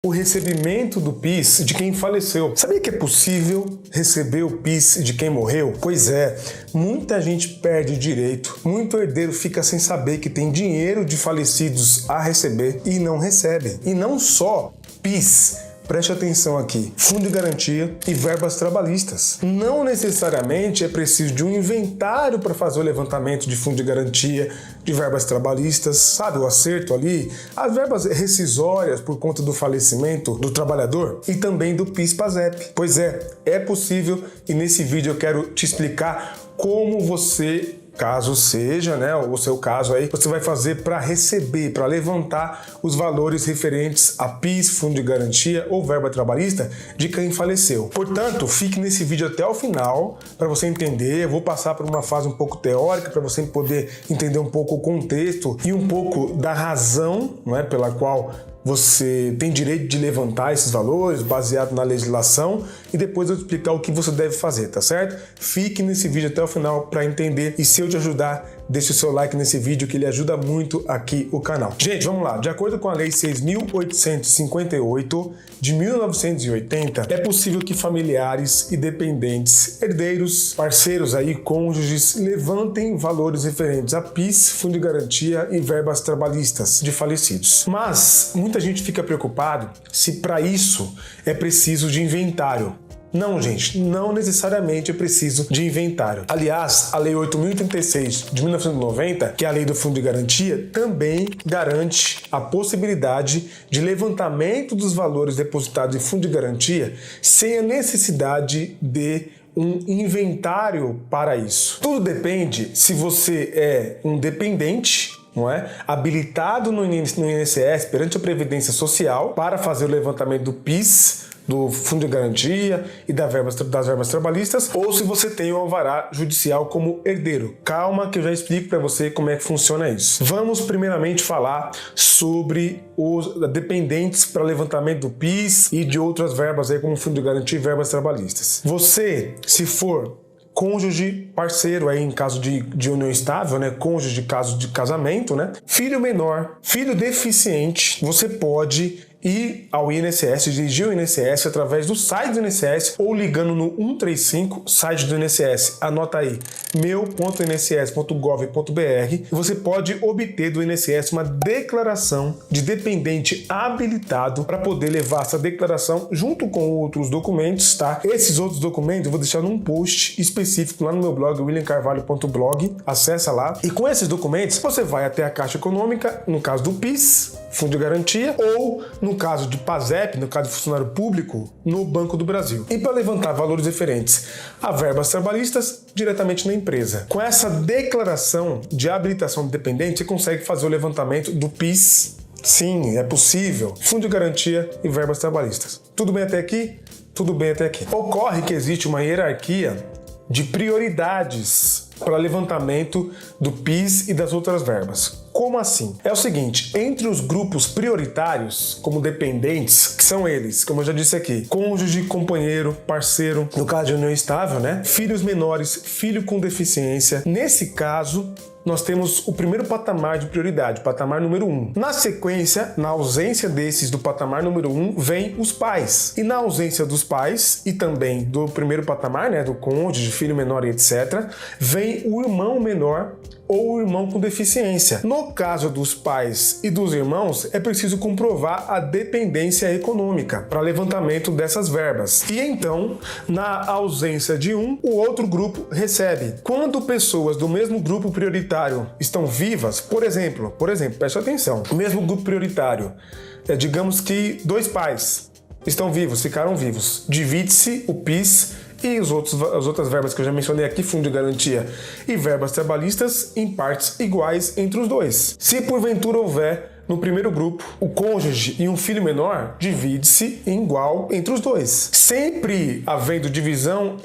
o recebimento do PIS de quem faleceu. Sabia que é possível receber o PIS de quem morreu? Pois é, muita gente perde direito, muito herdeiro fica sem saber que tem dinheiro de falecidos a receber e não recebe. E não só PIS. Preste atenção aqui, fundo de garantia e verbas trabalhistas. Não necessariamente é preciso de um inventário para fazer o levantamento de fundo de garantia, de verbas trabalhistas, sabe, o acerto ali, as verbas rescisórias por conta do falecimento do trabalhador e também do PIS/PASEP. Pois é possível e nesse vídeo eu quero te explicar como você, caso seja, o seu caso aí, você vai fazer para receber, para levantar os valores referentes a PIS, fundo de garantia ou verba trabalhista de quem faleceu. Portanto, fique nesse vídeo até o final para você entender. Eu vou passar por uma fase um pouco teórica para você poder entender um pouco o contexto e um pouco da razão, pela qual você tem direito de levantar esses valores baseado na legislação e depois eu explicar o que você deve fazer, tá certo? Fique nesse vídeo até o final para entender e se eu te ajudar, deixe o seu like nesse vídeo que ele ajuda muito aqui o canal. Gente, vamos lá. De acordo com a Lei 6.858 de 1980, é possível que familiares e dependentes, herdeiros, parceiros aí, cônjuges, levantem valores referentes a PIS, fundo de garantia e verbas trabalhistas de falecidos. Mas muita gente fica preocupado se para isso é preciso de inventário. Não, gente, não necessariamente é preciso de inventário. Aliás, a Lei 8.036 de 1990, que é a Lei do Fundo de Garantia, também garante a possibilidade de levantamento dos valores depositados em fundo de garantia sem a necessidade de um inventário para isso. Tudo depende se você é um dependente, habilitado no INSS perante a Previdência Social para fazer o levantamento do PIS, do fundo de garantia e das verbas trabalhistas, ou se você tem o alvará judicial como herdeiro. Calma que eu já explico para você como é que funciona isso. Vamos primeiramente falar sobre os dependentes para levantamento do PIS e de outras verbas aí como fundo de garantia e verbas trabalhistas. Você, se for cônjuge, parceiro aí em caso de união estável, cônjuge de caso de casamento, filho menor, filho deficiente, você pode ir ao INSS, dirigir o INSS através do site do INSS ou ligando no 135, site do INSS. Anota aí, meu.inss.gov.br. Você pode obter do INSS uma declaração de dependente habilitado para poder levar essa declaração junto com outros documentos, tá? Esses outros documentos eu vou deixar num post específico lá no meu blog, williamcarvalho.blog. Acessa lá. E com esses documentos, você vai até a Caixa Econômica, no caso do PIS, fundo de garantia, ou no caso de PASEP, no caso de funcionário público, no Banco do Brasil. E para levantar valores referentes a verbas trabalhistas, diretamente na empresa. Com essa declaração de habilitação de dependente, você consegue fazer o levantamento do PIS. Sim, é possível. Fundo de garantia e verbas trabalhistas. Tudo bem até aqui? Tudo bem até aqui. Ocorre que existe uma hierarquia de prioridades para levantamento do PIS e das outras verbas. Como assim? É o seguinte, entre os grupos prioritários, como dependentes, que são eles, como eu já disse aqui, cônjuge, companheiro, parceiro, no caso de união estável, filhos menores, filho com deficiência. Nesse caso, nós temos o primeiro patamar de prioridade, patamar número 1. Na sequência, na ausência desses do patamar número 1, vem os pais. E na ausência dos pais e também do primeiro patamar, do cônjuge, filho menor e etc., vem o irmão menor ou o irmão com deficiência. No caso dos pais e dos irmãos, é preciso comprovar a dependência econômica para levantamento dessas verbas. E então, na ausência de um, o outro grupo recebe. Quando pessoas do mesmo grupo prioritário estão vivas, por exemplo, preste atenção, o mesmo grupo prioritário, digamos que dois pais estão vivos, ficaram vivos, divide-se o PIS e as outras verbas que eu já mencionei aqui, fundo de garantia e verbas trabalhistas, em partes iguais entre os dois. Se porventura houver no primeiro grupo o cônjuge e um filho menor, divide-se em igual entre os dois. Sempre havendo divisão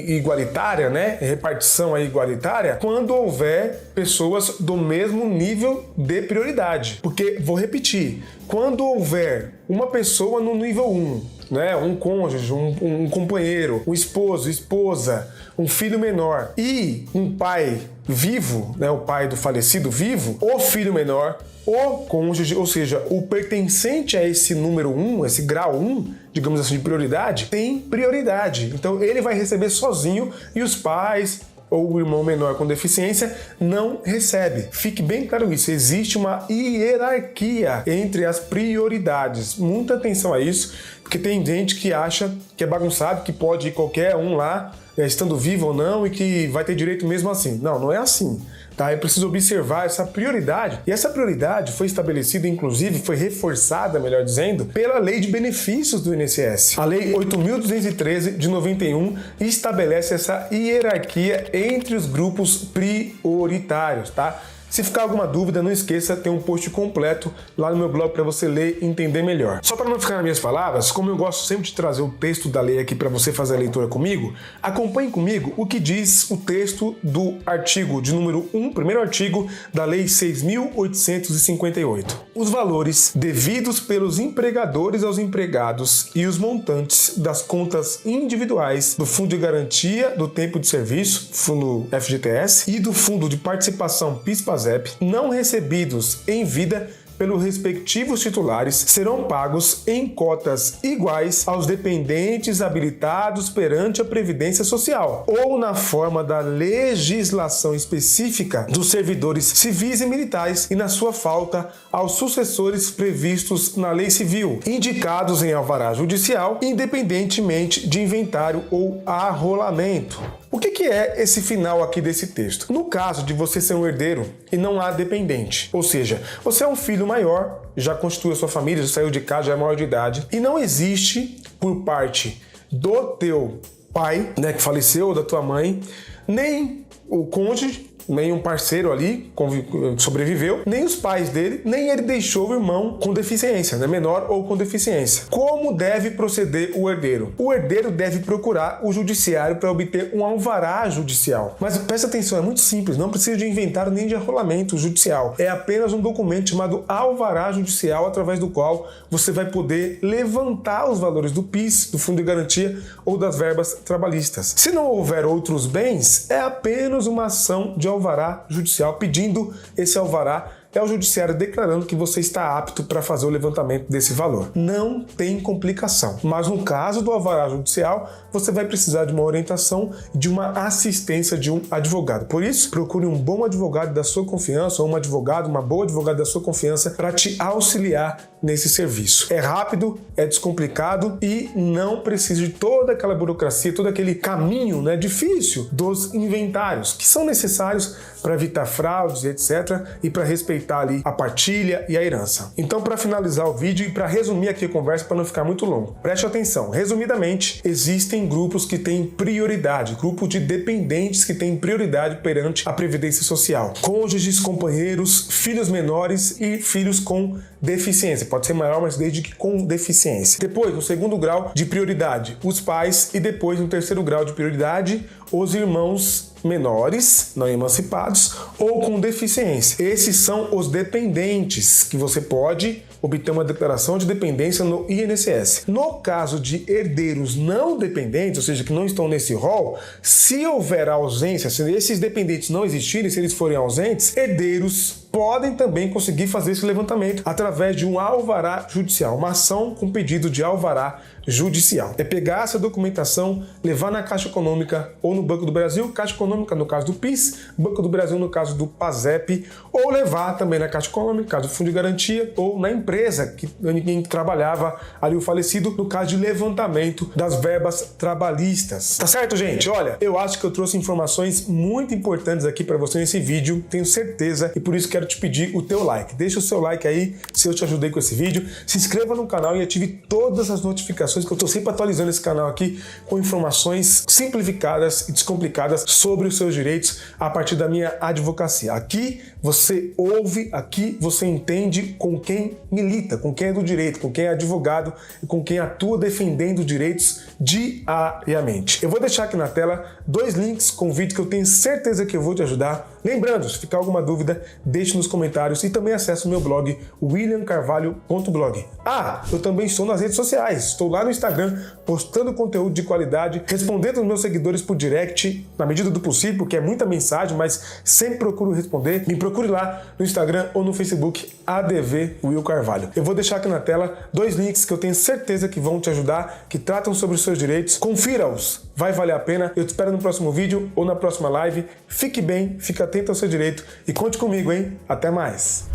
igualitária, repartição igualitária, quando houver pessoas do mesmo nível de prioridade. Porque, vou repetir, quando houver uma pessoa no nível 1, um cônjuge, um companheiro, um esposo, esposa, um filho menor e um pai vivo, o pai do falecido vivo, o filho menor o cônjuge, ou seja, o pertencente a esse número 1, esse grau 1, digamos assim, de prioridade, tem prioridade. Então ele vai receber sozinho e os pais ou o irmão menor com deficiência não recebe. Fique bem claro isso, existe uma hierarquia entre as prioridades. Muita atenção a isso, porque tem gente que acha que é bagunçado, que pode ir qualquer um lá, estando vivo ou não, e que vai ter direito mesmo assim. Não, não é assim. Tá? É preciso observar essa prioridade. E essa prioridade foi estabelecida, inclusive, foi reforçada, melhor dizendo, pela Lei de Benefícios do INSS. A Lei 8.213 de 91 estabelece essa hierarquia entre os grupos prioritários, tá? Se ficar alguma dúvida, não esqueça, tem um post completo lá no meu blog para você ler e entender melhor. Só para não ficar nas minhas palavras, como eu gosto sempre de trazer o texto da lei aqui para você fazer a leitura comigo, acompanhe comigo o que diz o texto do artigo de número 1, primeiro artigo da Lei 6.858. Os valores devidos pelos empregadores aos empregados e os montantes das contas individuais do Fundo de Garantia do Tempo de Serviço, Fundo FGTS, e do Fundo de Participação PIS/PASEP, não recebidos em vida pelos respectivos titulares serão pagos em cotas iguais aos dependentes habilitados perante a Previdência Social ou na forma da legislação específica dos servidores civis e militares e, na sua falta, aos sucessores previstos na Lei Civil, indicados em alvará judicial, independentemente de inventário ou arrolamento. O que é esse final aqui desse texto? No caso de você ser um herdeiro e não há dependente, ou seja, você é um filho maior, já constituiu a sua família, já saiu de casa, já é maior de idade, e não existe por parte do teu pai, né, que faleceu, ou da tua mãe, nem o cônjuge, nem um parceiro ali que sobreviveu, nem os pais dele, nem ele deixou o irmão com deficiência, né, menor ou com deficiência. Como deve proceder o herdeiro? O herdeiro deve procurar o judiciário para obter um alvará judicial. Mas presta atenção, é muito simples, não precisa de inventário nem de arrolamento judicial. É apenas um documento chamado alvará judicial, através do qual você vai poder levantar os valores do PIS, do Fundo de Garantia ou das verbas trabalhistas. Se não houver outros bens, é apenas uma ação de alvará judicial, pedindo esse alvará é o judiciário declarando que você está apto para fazer o levantamento desse valor. Não tem complicação. Mas no caso do alvará judicial, você vai precisar de uma orientação, de uma assistência de um advogado. Por isso, procure um bom advogado da sua confiança ou uma boa advogada da sua confiança para te auxiliar nesse serviço. É rápido, é descomplicado e não precisa de toda aquela burocracia, todo aquele caminho, né, difícil dos inventários, que são necessários para evitar fraudes, etc., e para respeitar ali a partilha e a herança. Então, para finalizar o vídeo e para resumir aqui a conversa para não ficar muito longo, preste atenção. Resumidamente, existem grupos que têm prioridade, grupo de dependentes que têm prioridade perante a Previdência Social. Cônjuges, companheiros, filhos menores e filhos com deficiência. Pode ser maior, mas desde que com deficiência. Depois, no segundo grau de prioridade, os pais, e depois, no terceiro grau de prioridade, os irmãos menores, não emancipados ou com deficiência. Esses são os dependentes que você pode obter uma declaração de dependência no INSS. No caso de herdeiros não dependentes, ou seja, que não estão nesse rol, se houver ausência, se esses dependentes não existirem, se eles forem ausentes, herdeiros podem também conseguir fazer esse levantamento através de um alvará judicial, uma ação com pedido de alvará judicial. É pegar essa documentação, levar na Caixa Econômica ou no Banco do Brasil, Caixa Econômica no caso do PIS, Banco do Brasil no caso do PASEP, ou levar também na Caixa Econômica, no caso do Fundo de Garantia, ou na empresa que ninguém trabalhava ali o falecido, no caso de levantamento das verbas trabalhistas. Tá certo, gente? Olha, eu acho que eu trouxe informações muito importantes aqui para você nesse vídeo, tenho certeza, e por isso quero te pedir o teu like. Deixa o seu like aí se eu te ajudei com esse vídeo, se inscreva no canal e ative todas as notificações que eu estou sempre atualizando esse canal aqui com informações simplificadas e descomplicadas sobre os seus direitos a partir da minha advocacia. Aqui você ouve, aqui você entende com quem milita, com quem é do direito, com quem é advogado e com quem atua defendendo direitos diariamente. Eu vou deixar aqui na tela 2 links com vídeo que eu tenho certeza que eu vou te ajudar Lembrando, se ficar alguma dúvida, deixe nos comentários e também acesse o meu blog williamcarvalho.blog. Eu também estou nas redes sociais, estou lá no Instagram postando conteúdo de qualidade, respondendo aos meus seguidores por direct, na medida do possível, porque é muita mensagem, mas sempre procuro responder. Me procure lá no Instagram ou no Facebook, ADV Will Carvalho. Eu vou deixar aqui na tela 2 links que eu tenho certeza que vão te ajudar, que tratam sobre os seus direitos. Confira-os, vai valer a pena. Eu te espero no próximo vídeo ou na próxima live. Fique bem, fique atento ao seu direito e conte comigo, hein? Até mais!